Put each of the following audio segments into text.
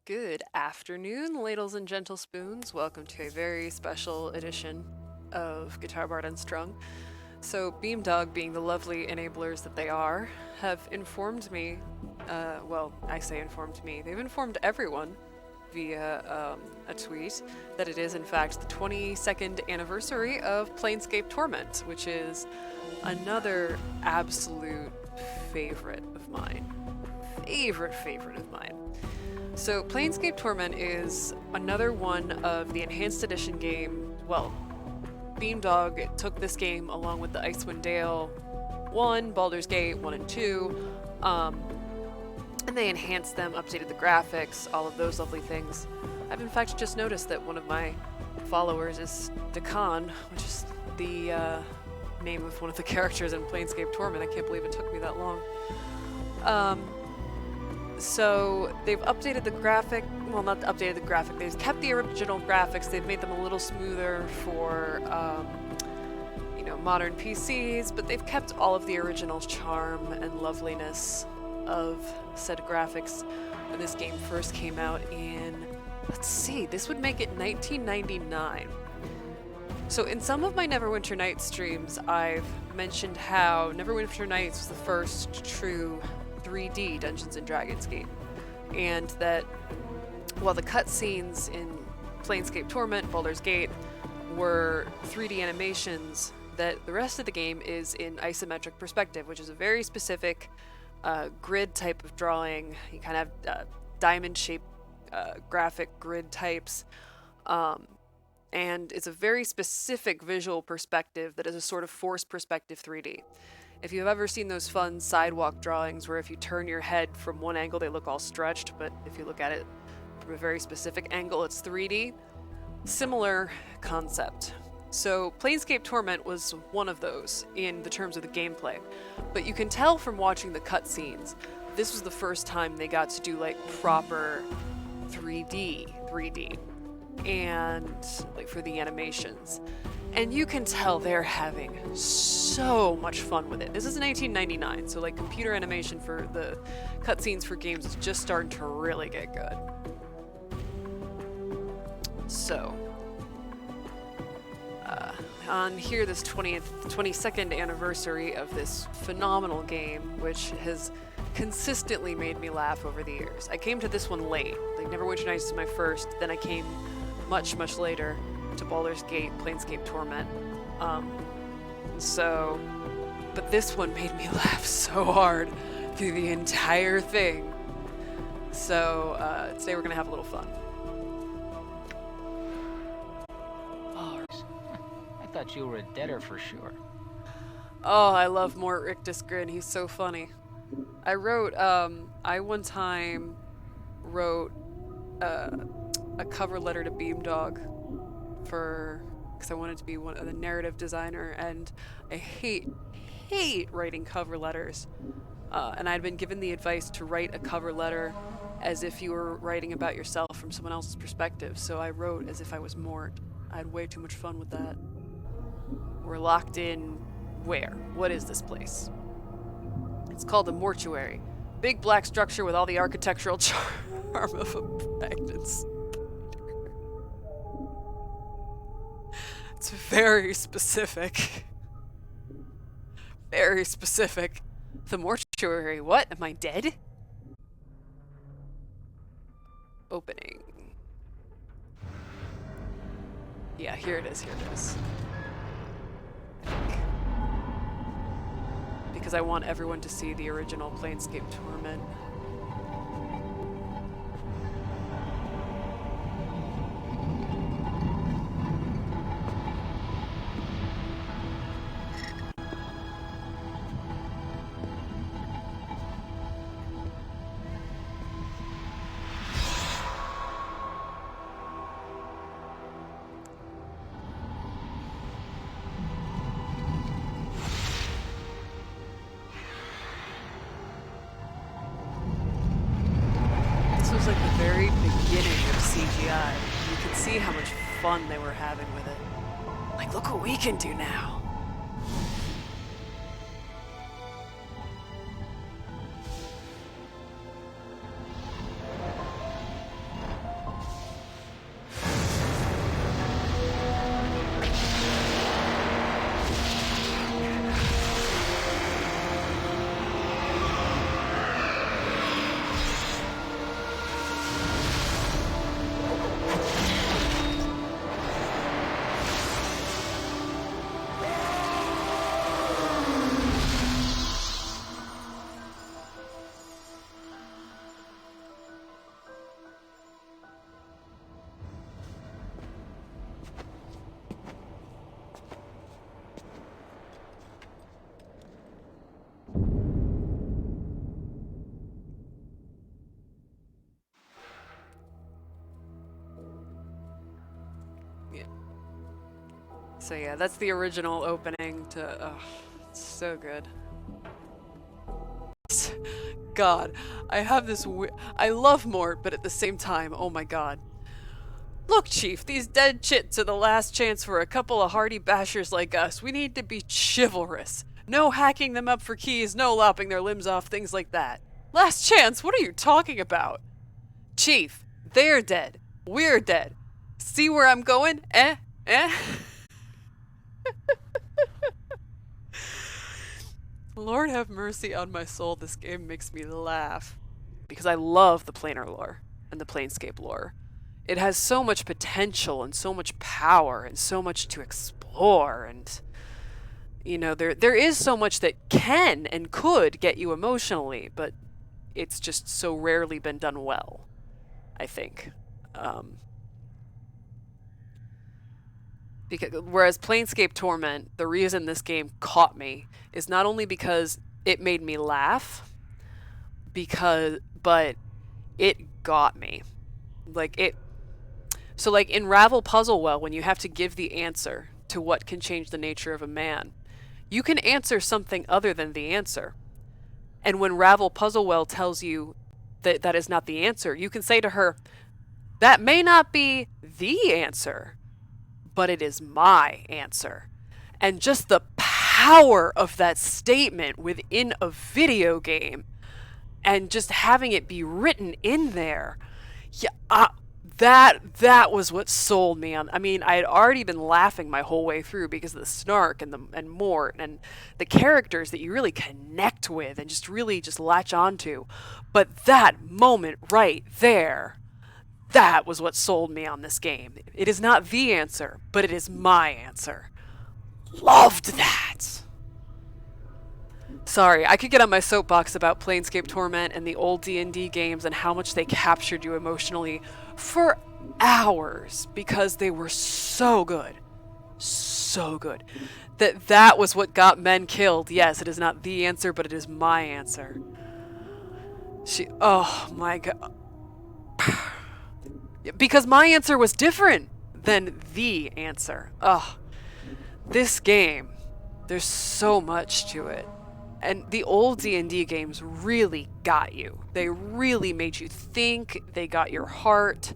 Good afternoon, ladles and gentle spoons. Welcome to a very special edition of Guitarbard Unstrung. So, Beamdog, being the lovely enablers that they are, have informed me, well, I say informed me, they've informed everyone via a tweet that it is in fact the 22nd anniversary of Planescape Torment, which is another absolute favorite of mine. Favorite of mine. So, Planescape Torment is another one of the Enhanced Edition game. Well, Beamdog took this game along with the Icewind Dale 1, Baldur's Gate 1 and 2, and they enhanced them, updated the graphics, all of those lovely things. I've in fact just noticed that one of my followers is Dekan, which is the name of one of the characters in Planescape Torment. I can't believe it took me that long. So they've updated the graphic, well, not updated the graphic, they've kept the original graphics, they've made them a little smoother for, modern PCs, but they've kept all of the original charm and loveliness of said graphics when this game first came out in, let's see, this would make it 1999. So in some of my Neverwinter Nights streams, I've mentioned how Neverwinter Nights was the first true 3D Dungeons & Dragons game, and that while the cutscenes in Planescape Torment, Baldur's Gate were 3D animations, that the rest of the game is in isometric perspective, which is a very specific grid type of drawing. You kind of have diamond-shaped graphic grid types, and it's a very specific visual perspective that is a sort of forced perspective 3D. If you've ever seen those fun sidewalk drawings where if you turn your head from one angle they look all stretched, but if you look at it from a very specific angle it's 3D, similar concept. So Planescape Torment was one of those in the terms of the gameplay, but you can tell from watching the cutscenes, this was the first time they got to do like proper 3D, and like for the animations. And you can tell they're having so much fun with it. This is 1999, so like computer animation for the cutscenes for games is just starting to really get good. So, on here, this 22nd anniversary of this phenomenal game, which has consistently made me laugh over the years. I came to this one late. Like Neverwinter Nights is my first, then I came much later to Baldur's Gate, Planescape Torment. But this one made me laugh so hard through the entire thing. So, today we're gonna have a little fun. Bars. I thought you were a deader for sure. Oh, I love Mort Rictusgrin, he's so funny. I one time wrote a cover letter to Beamdog because I wanted to be the narrative designer, and I hate writing cover letters. And I'd been given the advice to write a cover letter as if you were writing about yourself from someone else's perspective, so I wrote as if I was Mort. I had way too much fun with that. We're locked in where? What is this place? It's called the Mortuary. Big black structure with all the architectural charm of a pregnancy. It's very specific. Very specific. The Mortuary. What? Am I dead? Opening. Yeah, here it is. Because I want everyone to see the original Planescape Torment. Was like the very beginning of CGI. You can see how much fun they were having with it. Like, look what we can do now. So yeah, that's the original opening to, it's so good. God, I have this I love Mort, but at the same time, oh my god. Look, Chief, these dead chits are the last chance for a couple of hardy bashers like us. We need to be chivalrous. No hacking them up for keys, no lopping their limbs off, things like that. Last chance? What are you talking about? Chief, they're dead. We're dead. See where I'm going? Eh? Eh? Lord have mercy on my soul, this game makes me laugh. Because I love the planar lore and the Planescape lore. It has so much potential and so much power and so much to explore, and you know, there is so much that can and could get you emotionally, but it's just so rarely been done well, I think. Whereas Planescape Torment, the reason this game caught me is not only because it made me laugh, but it got me. So like in Ravel Puzzle Well, when you have to give the answer to what can change the nature of a man, you can answer something other than the answer. And when Ravel Puzzle Well tells you that that is not the answer, you can say to her, that may not be the answer, but it is my answer. And just the power of that statement within a video game and just having it be written in there, yeah, that was what sold me on. I mean, I had already been laughing my whole way through because of the snark and Mort and the characters that you really connect with and just really just latch onto. But that moment right there, that was what sold me on this game. It is not the answer, but it is my answer. Loved that. Sorry, I could get on my soapbox about Planescape Torment and the old D&D games and how much they captured you emotionally for hours because they were so good. So good. That was what got men killed. Yes, it is not the answer, but it is my answer. Oh my god. Because my answer was different than the answer. Ugh. This game, there's so much to it. And the old D&D games really got you. They really made you think. They got your heart.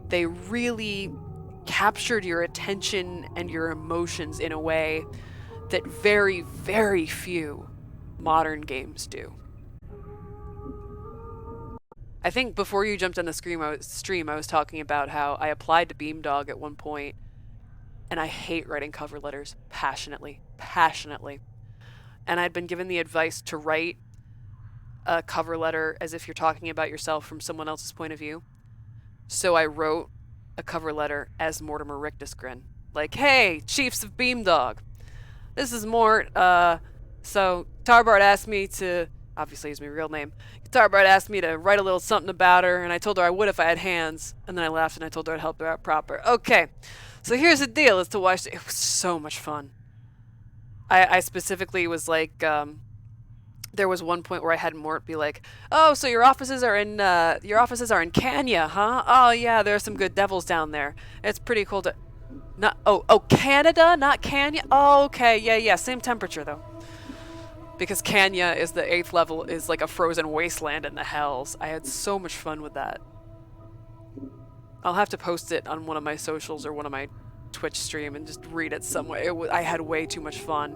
They really captured your attention and your emotions in a way that very, very few modern games do. I think before you jumped on the stream, I was talking about how I applied to Beamdog at one point, and I hate writing cover letters passionately. And I'd been given the advice to write a cover letter as if you're talking about yourself from someone else's point of view. So I wrote a cover letter as Mortimer Rictusgrin. Like, hey, Chiefs of Beamdog, this is Mort. So Guitarbard asked me to, obviously it's my real name, Guitarbard asked me to write a little something about her, and I told her I would if I had hands, and then I laughed and I told her I'd help her out proper. Okay, so here's the deal as to why it was so much fun. I specifically was like, there was one point where I had Mort be like, "Oh, so your offices are in Kenya, huh? Oh yeah, there are some good devils down there. It's pretty cool to, not Canada, not Kenya. Oh okay, yeah, same temperature though. Because Kenya is the 8th level, is like a frozen wasteland in the hells. I had so much fun with that. I'll have to post it on one of my socials or one of my Twitch stream and just read it somewhere. I had way too much fun.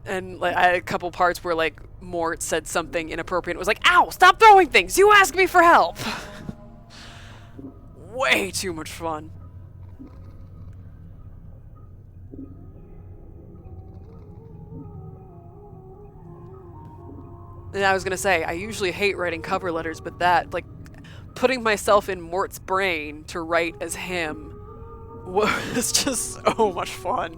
And like I had a couple parts where like Mort said something inappropriate. It was like, "Ow! Stop throwing things! You asked me for help!" Way too much fun. And I was gonna say, I usually hate writing cover letters, but that, like, putting myself in Mort's brain to write as him was just so much fun.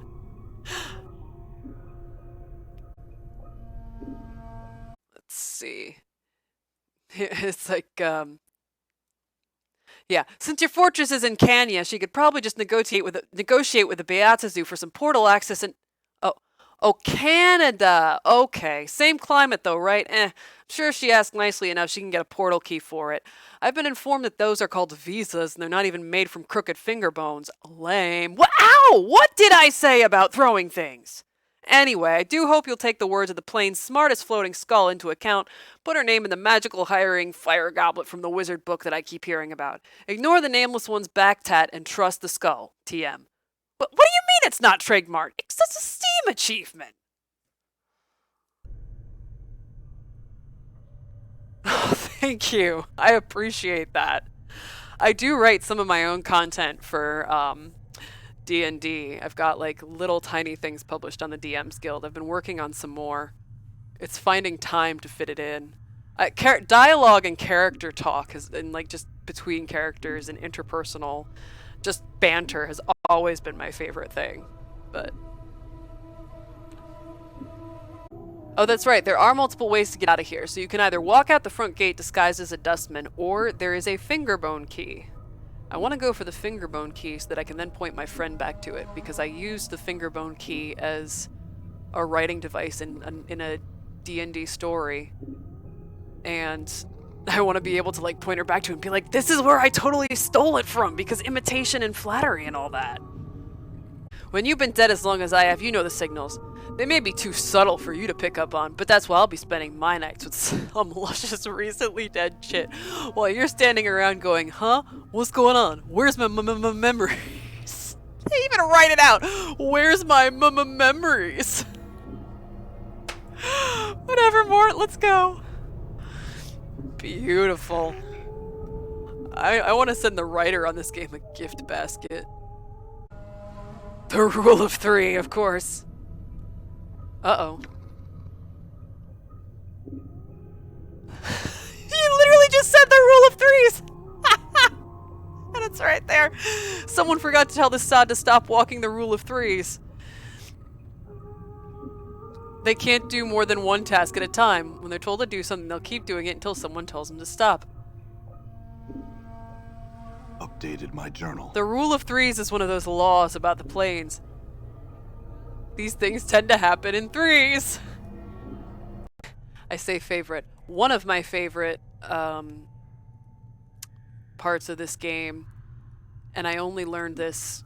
Let's see. It's like, yeah, since your fortress is in Kenya, she could probably just negotiate with the Bayatazu for some portal access and... Oh, Canada! Okay. Same climate though, right? I'm sure if she asks nicely enough, she can get a portal key for it. I've been informed that those are called visas, and they're not even made from crooked finger bones. Lame. Ow! What did I say about throwing things? Anyway, I do hope you'll take the words of the plane's smartest floating skull into account. Put her name in the magical hiring fire goblet from the wizard book that I keep hearing about. Ignore the nameless one's back tat and trust the skull. TM. But what do you mean it's not trademarked? It's just a Steam achievement. Oh, thank you. I appreciate that. I do write some of my own content for D&D. I've got like little tiny things published on the DMs Guild. I've been working on some more. It's finding time to fit it in. Dialogue and character talk and like just between characters and interpersonal just banter has always been my favorite thing. But oh, that's right. There are multiple ways to get out of here. So you can either walk out the front gate disguised as a dustman, or there is a fingerbone key. I want to go for the fingerbone key so that I can then point my friend back to it, because I used the fingerbone key as a writing device in a D&D story. And I want to be able to like point her back to it and be like, this is where I totally stole it from, because imitation and flattery and all that. When you've been dead as long as I have, you know the signals. They may be too subtle for you to pick up on, but that's why I'll be spending my nights with some luscious recently dead shit, while you're standing around going, huh? What's going on? Where's my memories? They even write it out. Where's my memories? Whatever, Mort, let's go. Beautiful. I want to send the writer on this game a gift basket. The rule of 3, of course. Uh-oh. You literally just said the rule of 3s! And it's right there. Someone forgot to tell the sod to stop walking the rule of 3s. They can't do more than one task at a time. When they're told to do something, they'll keep doing it until someone tells them to stop. Updated my journal. The rule of 3s is one of those laws about the planes. These things tend to happen in 3s. I say favorite. One of my favorite parts of this game, and I only learned this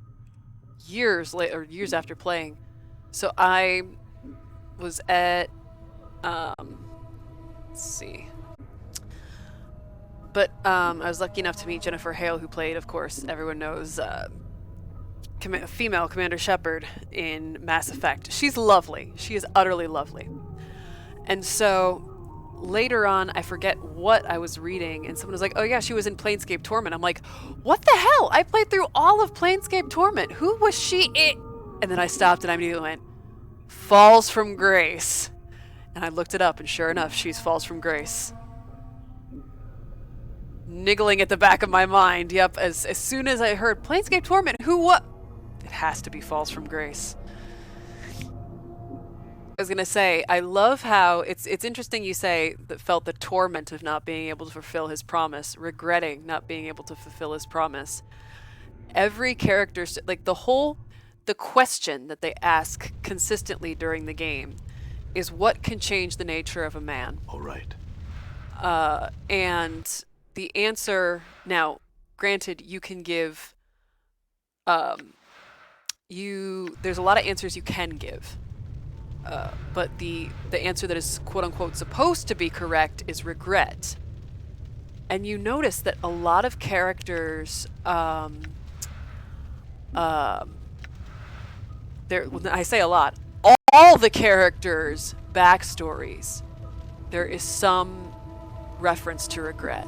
years later, years after playing. So I was at, let's see. But I was lucky enough to meet Jennifer Hale, who played, of course, everyone knows, female Commander Shepard in Mass Effect. She's lovely. She is utterly lovely. And so later on, I forget what I was reading, and someone was like, oh yeah, she was in Planescape Torment. I'm like, what the hell? I played through all of Planescape Torment. Who was she in? And then I stopped and I immediately went, Falls from Grace. And I looked it up, and sure enough, she's Falls from Grace. Niggling at the back of my mind. Yep, as soon as I heard Planescape Torment, what? It has to be Falls from Grace. I was gonna say, I love how it's interesting you say that felt the torment of not being able to fulfill his promise, regretting not being able to fulfill his promise. Every character, like the question that they ask consistently during the game is, what can change the nature of a man? All right. And the answer, now, granted, you can give, there's a lot of answers you can give. But the answer that is quote-unquote supposed to be correct is regret. And you notice that a lot of characters, I say a lot, all the characters' backstories, there is some reference to regret.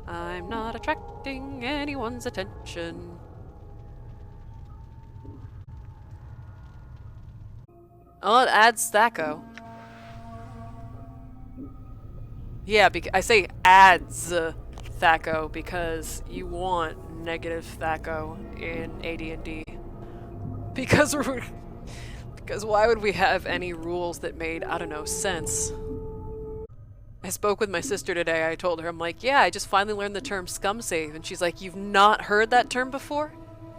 I'm not attracting anyone's attention. Oh, it adds Thaco. Yeah, I say adds Thaco because you want negative Thaco in AD&D. Because why would we have any rules that made, I don't know, sense? I spoke with my sister today. I told her, I'm like, yeah, I just finally learned the term scum save. And she's like, you've not heard that term before?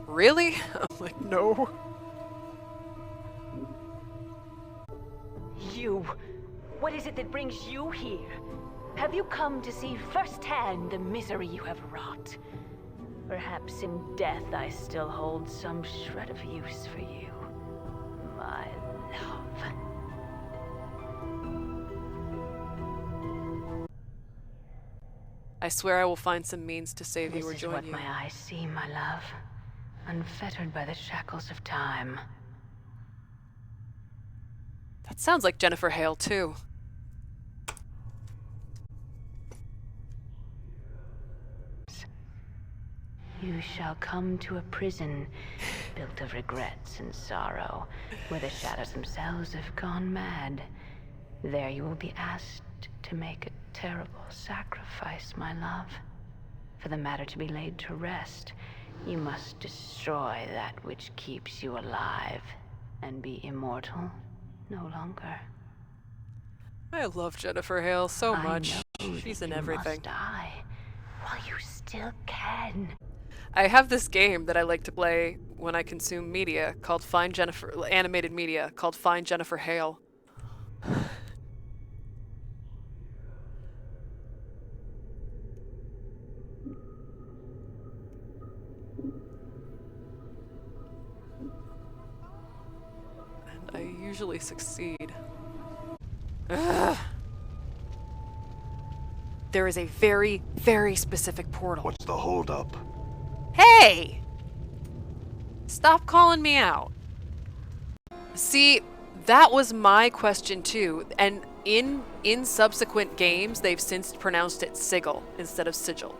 Really? I'm like, no. you? What is it that brings you here? Have you come to see firsthand the misery you have wrought? Perhaps in death I still hold some shred of use for you, my love. I swear I will find some means to save you or This is join what you. my eyes see, my love. Unfettered by the shackles of time. That sounds like Jennifer Hale, too. You shall come to a prison built of regrets and sorrow, where the shadows themselves have gone mad. There you will be asked to make a terrible sacrifice, my love. For the matter to be laid to rest, you must destroy that which keeps you alive and be immortal no longer. I love Jennifer Hale so I much. know She's that in you everything. must die while you still can. I have this game that I like to play when I consume media called animated media called Find Jennifer Hale. And I usually succeed. Ugh. There is a very, very specific portal. What's the holdup? Hey! Stop calling me out. See, that was my question too. And in subsequent games, they've since pronounced it sigil instead of sigil.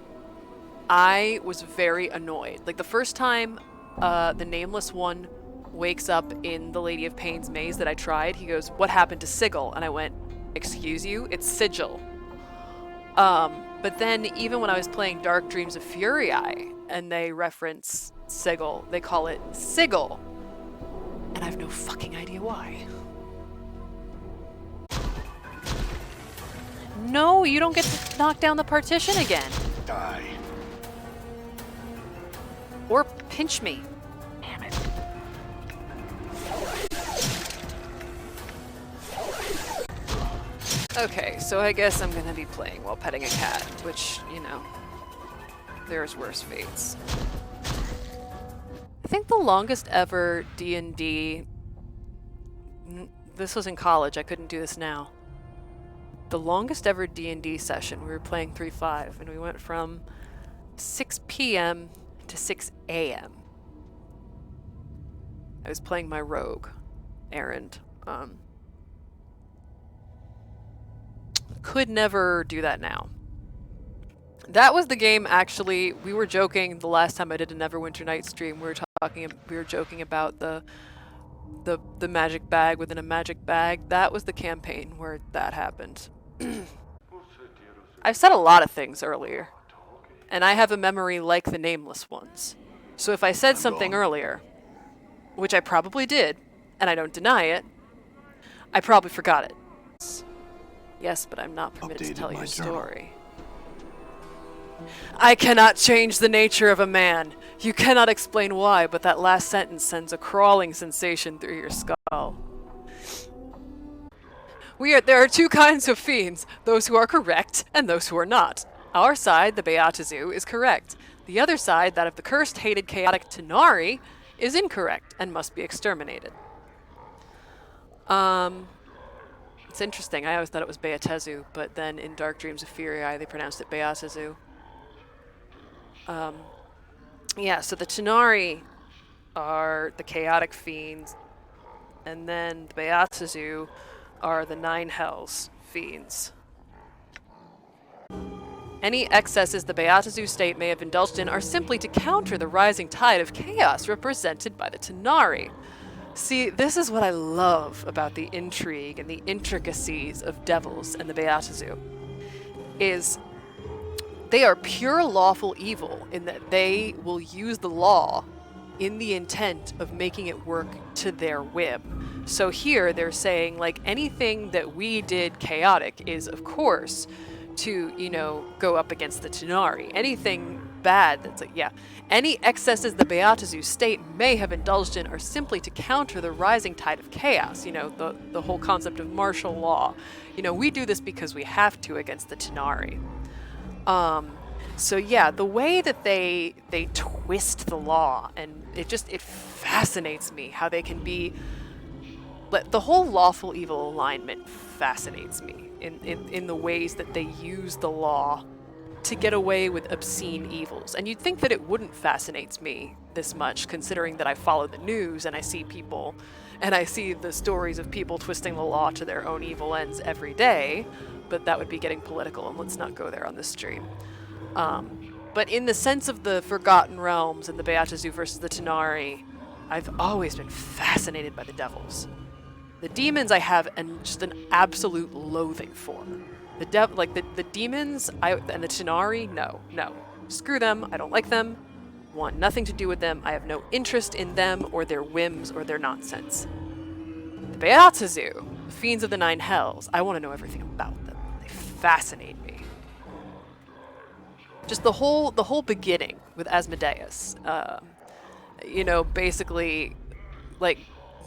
I was very annoyed. Like the first time the nameless one wakes up in the Lady of Pain's maze that I tried, he goes, "What happened to sigil?" And I went, "Excuse you? It's sigil." But then even when I was playing Dark Dreams of Fury and they reference sigil, they call it sigil. And I have no fucking idea why. No, you don't get to knock down the partition again. Die. Or pinch me. Damn it. Okay, so I guess I'm gonna be playing while petting a cat, which, you know, there's worse fates. I think the longest ever D&D... This was in college, I couldn't do this now. The longest ever D&D session, we were playing 3.5, and we went from 6 p.m. to 6 a.m. I was playing my rogue errand. Could never do that now. That was the game, actually. We were joking the last time I did a Neverwinter Night stream. We were joking about the magic bag within a magic bag. That was the campaign where that happened. I've said a lot of things earlier, and I have a memory like the nameless ones. So if I said something earlier, which I probably did, and I don't deny it, I probably forgot it. Yes, but I'm not permitted to tell you a story. I cannot change the nature of a man. You cannot explain why, but that last sentence sends a crawling sensation through your skull. There are two kinds of fiends, those who are correct and those who are not. Our side, the Bayatazu, is correct. The other side, that of the cursed, hated, chaotic Tanari, is incorrect and must be exterminated. It's interesting. I always thought it was Bayatazu, but then in Dark Dreams of Fury, they pronounced it Bayatazu. Yeah, so the Tanari are the chaotic fiends, and then the Bayatazu are the 9 hells fiends. Any excesses the Bayatazu state may have indulged in are simply to counter the rising tide of chaos represented by the Tanari. See, this is what I love about the intrigue and the intricacies of devils and the Bayatazu, is they are pure lawful evil in that they will use the law in the intent of making it work to their whim. So here they're saying, like, anything that we did chaotic is, of course, to, you know, go up against the Tanari. Anything bad. That's like, yeah. Any excesses the Bayatazu state may have indulged in are simply to counter the rising tide of chaos. You know, the whole concept of martial law. You know, we do this because we have to against the Tenari. So yeah, the way that they twist the law, and it fascinates me how they can be. The whole lawful evil alignment fascinates me in the ways that they use the law to get away with obscene evils. And you'd think that it wouldn't fascinate me this much, considering that I follow the news and I see people, and I see the stories of people twisting the law to their own evil ends every day, but that would be getting political, and let's not go there on this stream. But in the sense of the Forgotten Realms and the Bayatazu versus the Tenari, I've always been fascinated by the devils. The demons I have just an absolute loathing for. The demons and the Tenari, no. Screw them, I don't like them. Want nothing to do with them. I have no interest in them or their whims or their nonsense. The Bayatazu, the Fiends of the Nine Hells, I want to know everything about them. They fascinate me. Just the whole beginning with Asmodeus. You know, basically, like,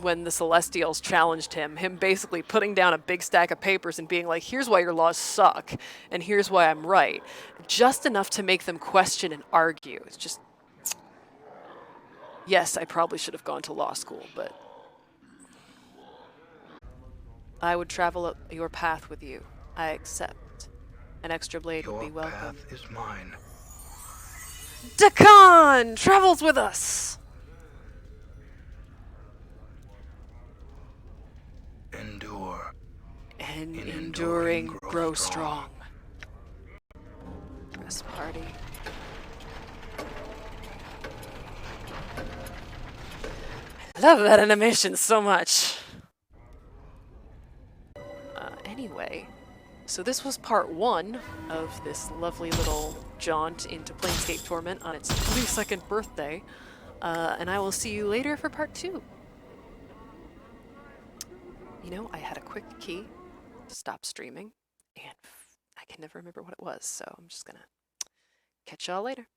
when the Celestials challenged him basically putting down a big stack of papers and being like, here's why your laws suck, and here's why I'm right. Just enough to make them question and argue. It's just... Yes, I probably should have gone to law school, but... I would travel up your path with you. I accept. An extra blade would be welcome. Your path is mine. Dakan travels with us! Endure. And enduring, grow strong. Dress party. I love that animation so much. Anyway, so this was part 1 of this lovely little jaunt into Planescape Torment on its 22nd birthday. And I will see you later for part 2. You know, I had a quick key to stop streaming, and I can never remember what it was, so I'm just gonna catch y'all later.